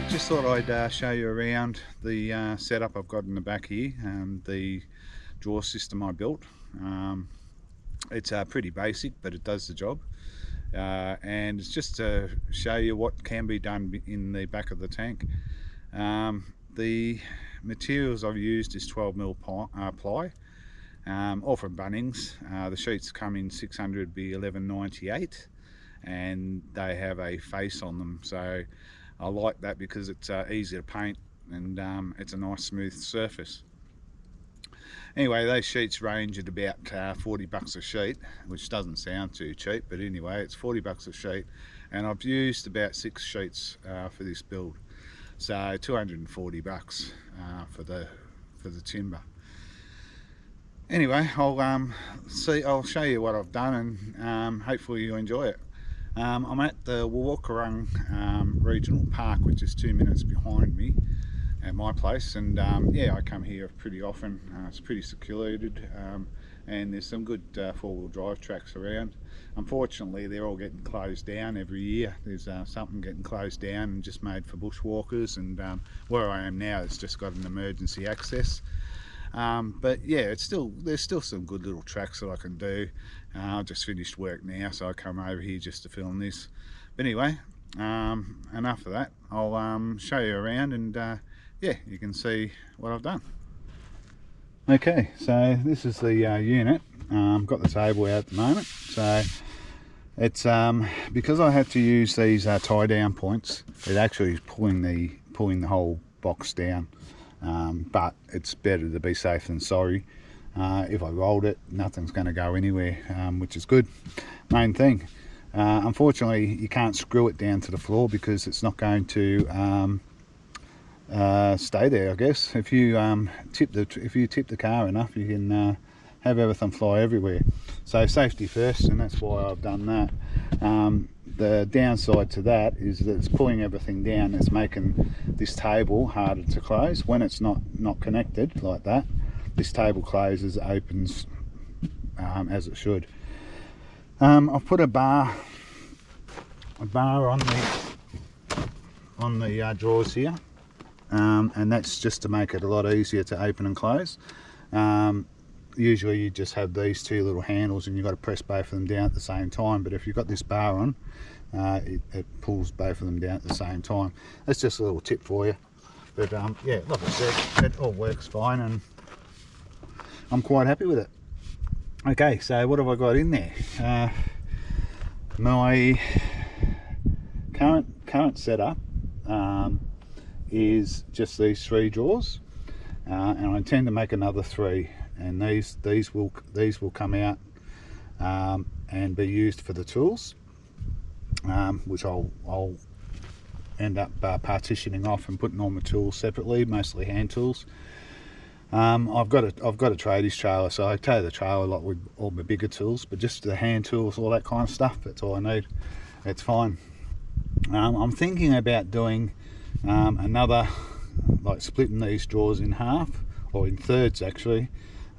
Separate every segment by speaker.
Speaker 1: Just thought I'd show you around the setup I've got in the back here, the drawer system I built. It's pretty basic, but it does the job. And it's just to show you what can be done in the back of the tank. The materials I've used is 12mm ply, all from Bunnings. The sheets come in 600 by 1198, and they have a face on them, so I like that because it's easy to paint, and it's a nice smooth surface. Anyway, those sheets range at about $40 a sheet, which doesn't sound too cheap, but anyway, it's $40 a sheet, and I've used about 6 sheets for this build, so $240 for the timber. Anyway, I'll show you what I've done, and hopefully you enjoy it. I'm at the Walkerung Regional Park, which is 2 minutes behind me at my place, and yeah, I come here pretty often. It's pretty secluded, and there's some good four-wheel drive tracks around. Unfortunately, they're all getting closed down every year. There's something getting closed down and just made for bushwalkers, and where I am now, it's just got an emergency access. But yeah, there's still some good little tracks that I can do. I've just finished work now, so I come over here just to film this. But anyway, enough of that. I'll show you around, and yeah, you can see what I've done. Okay, so this is the unit. Got the table out at the moment, so it's because I had to use these tie down points, it actually is pulling the whole box down. But it's better to be safe than sorry. If I rolled it, nothing's going to go anywhere, which is good. Main thing. Unfortunately, you can't screw it down to the floor because it's not going to stay there. I guess if you tip the car enough, you can have everything fly everywhere. So safety first, and that's why I've done that. The downside to that is that it's pulling everything down. It's making this table harder to close. When it's not connected like that, this table closes, opens as it should. I've put a bar on the drawers here, and that's just to make it a lot easier to open and close. Usually you just have these two little handles and you've got to press both of them down at the same time, but if you've got this bar on, it pulls both of them down at the same time. That's just a little tip for you. But yeah, like I said, it all works fine, and I'm quite happy with it. Okay, so what have I got in there? My current setup is just these 3 drawers, and I intend to make another 3, and these will come out and be used for the tools, which I'll end up partitioning off and putting all my tools separately, mostly hand tools. I've got a tradies trailer, so I tow the trailer a lot with all my bigger tools, but just the hand tools, all that kind of stuff, that's all I need. It's fine. I'm thinking about doing another, like splitting these drawers in half, or in thirds actually,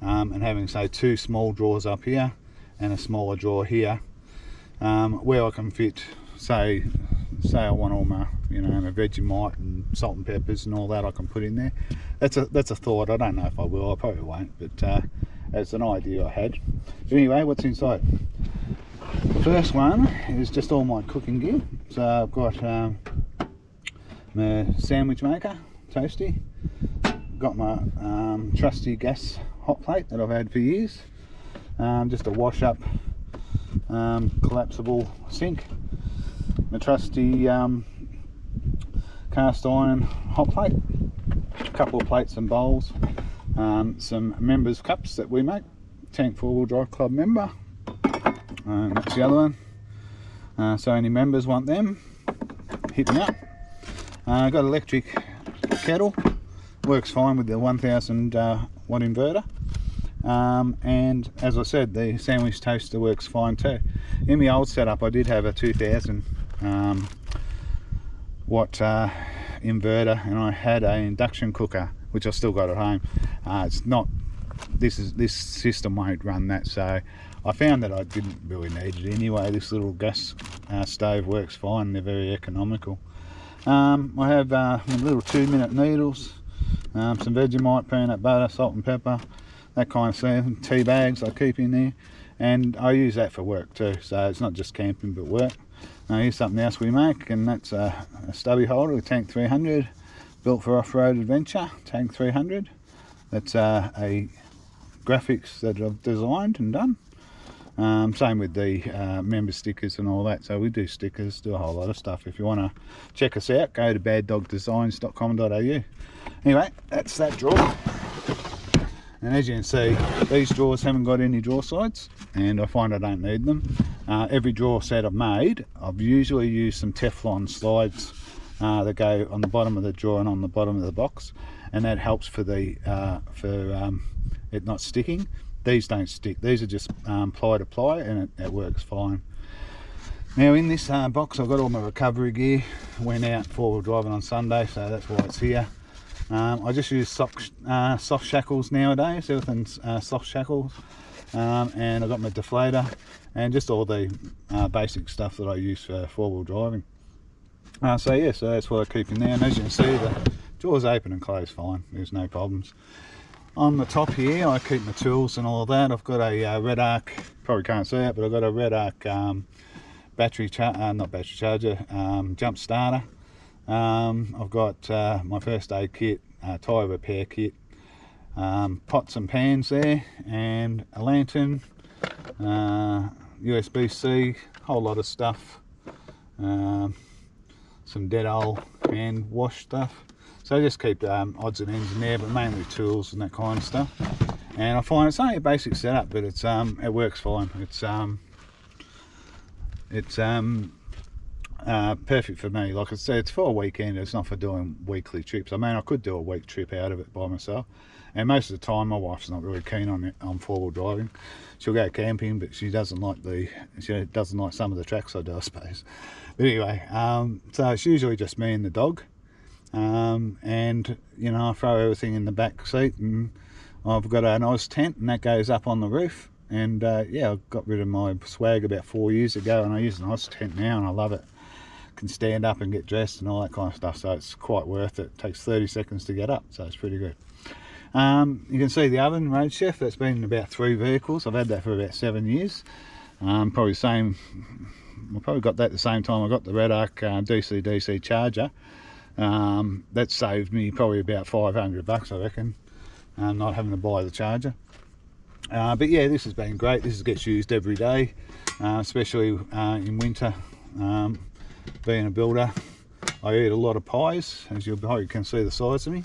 Speaker 1: and having, say, 2 small drawers up here and a smaller drawer here, where I can fit, say I want all my, my Vegemite and salt and peppers and all that, I can put in there. That's a thought. I don't know if I will. I probably won't, but it's an idea I had. But anyway, what's inside? The first one is just all my cooking gear. So I've got my sandwich maker, toasty. Got my trusty gas hot plate that I've had for years. Just a wash up collapsible sink. My trusty cast iron hot plate. A couple of plates and bowls. Some members cups that we make. Tank 4-Wheel Drive Club member. That's the other one. So any members want them, hit me up. Got electric kettle. Works fine with the 1000 watt inverter, and as I said, the sandwich toaster works fine too. In my old setup I did have a 2000 watt inverter, and I had an induction cooker which I still got at home. It's not, this system won't run that, so I found that I didn't really need it anyway. This little gas stove works fine. They're very economical. I have my little 2-minute needles, some Vegemite, peanut butter, salt and pepper, that kind of thing. Tea bags I keep in there, and I use that for work too, so it's not just camping but work. Here's something else we make, and that's a stubby holder, a Tank 300, built for off-road adventure. Tank 300, that's a graphics that I've designed and done. Same with the member stickers and all that, so we do stickers, do a whole lot of stuff. If you want to check us out, go to baddogdesigns.com.au. Anyway, that's that drawer, and as you can see, these drawers haven't got any drawer sides, and I find I don't need them. Every drawer set I've made, I've usually used some Teflon slides that go on the bottom of the drawer and on the bottom of the box, and that helps for the it not sticking. These don't stick, these are just ply to ply, and it works fine. Now in this box I've got all my recovery gear. Went out 4-wheel driving on Sunday, so that's why it's here. I just use soft shackles nowadays, everything's soft shackles, and I've got my deflator and just all the basic stuff that I use for 4-wheel driving. So yeah, so that's what I keep in there, and as you can see, the drawers open and close fine, there's no problems. On the top here I keep my tools and all of that. I've got a Red Arc, probably can't see it, but I've got a Red Arc jump starter. I've got my first aid kit, tyre repair kit, pots and pans there, and a lantern, USB-C, whole lot of stuff, some Dettol hand wash stuff. So I just keep odds and ends in there, but mainly tools and that kind of stuff. And I find it's only a basic setup, but it's it works fine. It's perfect for me. Like I said, it's for a weekend, it's not for doing weekly trips. I mean, I could do a week trip out of it by myself, and most of the time my wife's not really keen on 4-wheel driving. She'll go camping, but she doesn't like some of the tracks I do, I suppose. But anyway, so it's usually just me and the dog. And you know, I throw everything in the back seat, and I've got an Oz tent, and that goes up on the roof. And yeah, I got rid of my swag about 4 years ago, and I use an Oz tent now, and I love it. Can stand up and get dressed and all that kind of stuff, so it's quite worth it. It takes 30 seconds to get up, so it's pretty good. You can see the oven, Road Chef, that's been in about 3 vehicles. I've had that for about 7 years. Probably same, I probably got that at the same time I got the Red Arc DC charger. That saved me probably about $500, I reckon, not having to buy the charger. But yeah, this has been great. This gets used every day, especially in winter. Being a builder, I eat a lot of pies, as you probably can see the size of me,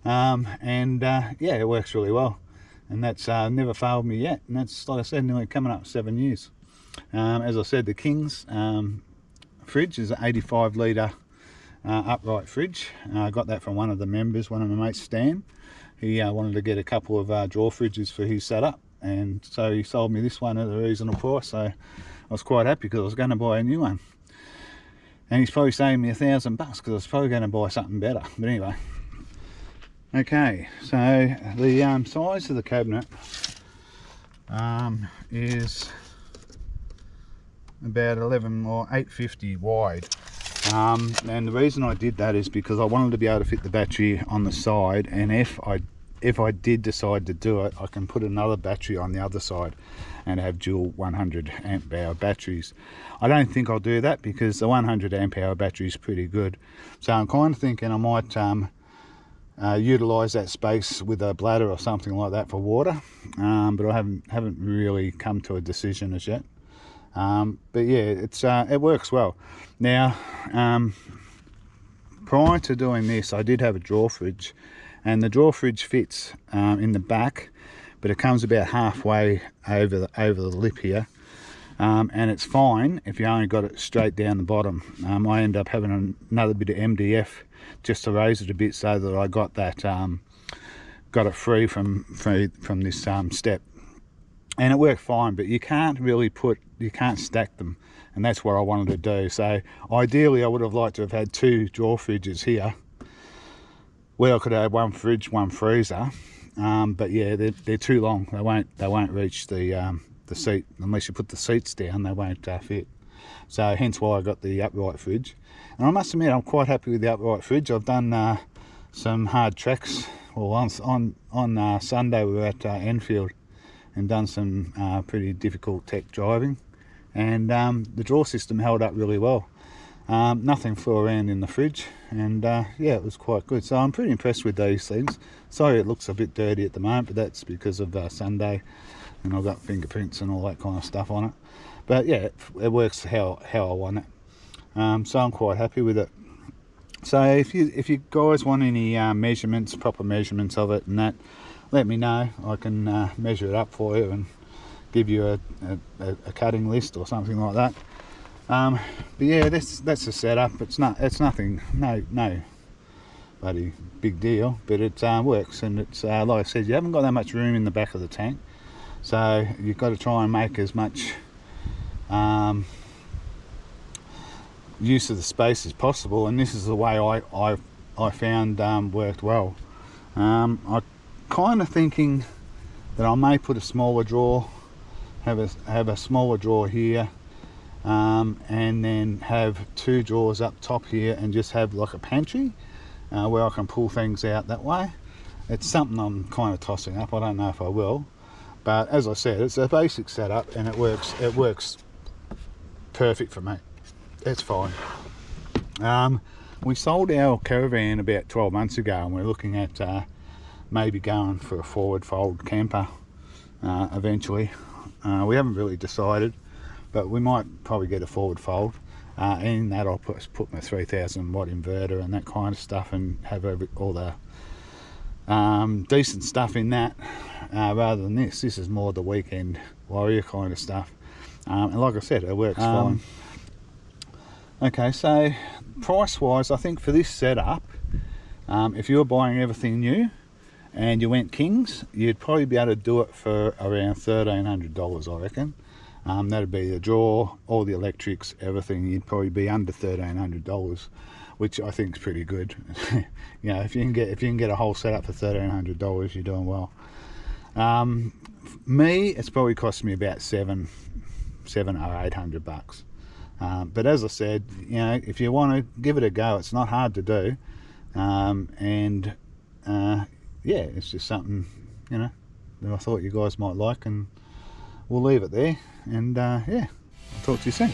Speaker 1: and yeah, it works really well, and that's never failed me yet, and that's, like I said, nearly coming up 7 years. As I said, the King's fridge is an 85 litre upright fridge. I got that from one of the members, one of my mates, Stan. He wanted to get a couple of drawer fridges for his setup, and so he sold me this one at a reasonable price, so I was quite happy because I was going to buy a new one. And he's probably saving me $1,000 because I was probably going to buy something better. But anyway, okay, so the size of the cabinet is about 11 or 850 wide. And the reason I did that is because I wanted to be able to fit the battery on the side, and if I did decide to do it, I can put another battery on the other side and have dual 100 amp hour batteries. I don't think I'll do that because the 100 amp hour battery is pretty good. So I'm kind of thinking I might utilize that space with a bladder or something like that for water, but I haven't really come to a decision as yet. But yeah, it works well. Now, prior to doing this, I did have a drawer fridge, and the drawer fridge fits in the back, but it comes about halfway over the lip here, and it's fine if you only got it straight down the bottom. I end up having another bit of MDF just to raise it a bit so that I got that got it free from this step, and it worked fine. But you can't stack them, and that's what I wanted to do. So ideally I would have liked to have had 2 drawer fridges here where I could have one fridge, one freezer, but yeah, they're too long. They won't reach the seat unless you put the seats down. They won't fit. So hence why I got the upright fridge. And I must admit, I'm quite happy with the upright fridge. I've done some hard tracks. Well, on Sunday we were at Enfield and done some pretty difficult tech driving, and the draw system held up really well. Nothing flew around in the fridge, and yeah, it was quite good. So I'm pretty impressed with these things. Sorry it looks a bit dirty at the moment, but that's because of Sunday, and I've got fingerprints and all that kind of stuff on it. But yeah, it works how I want it. So I'm quite happy with it. So if you guys want any measurements, proper measurements of it and that, let me know. I can measure it up for you and give you a cutting list or something like that. But yeah, that's the setup. It's nothing, no bloody big deal, but it works, and it's like I said, you haven't got that much room in the back of the tank, so you've got to try and make as much use of the space as possible, and this is the way I found worked well. I kind of thinking that I may put a smaller drawer, have a smaller drawer here, and then have 2 drawers up top here, and just have like a pantry where I can pull things out that way. It's something I'm kind of tossing up. I don't know if I will, but as I said, it's a basic setup and it works perfect for me. It's fine. We sold our caravan about 12 months ago, and we're looking at maybe going for a forward fold camper eventually. We haven't really decided, but we might probably get a forward fold. And in that I'll put my 3000 watt inverter and that kind of stuff, and have all the decent stuff in that, rather than this. This is more the weekend warrior kind of stuff. And like I said, it works fine. Okay, so price wise, I think for this setup, if you were buying everything new and you went Kings, you'd probably be able to do it for around $1,300, I reckon. That'd be the drawer, all the electrics, everything. You'd probably be under $1,300, which I think is pretty good. You know, if you can get a whole setup for $1,300, you're doing well. Me, it's probably cost me about $700 or $800. But as I said, you know, if you want to give it a go, it's not hard to do. Yeah, it's just something, you know, that I thought you guys might like, and we'll leave it there. And yeah, I'll talk to you soon.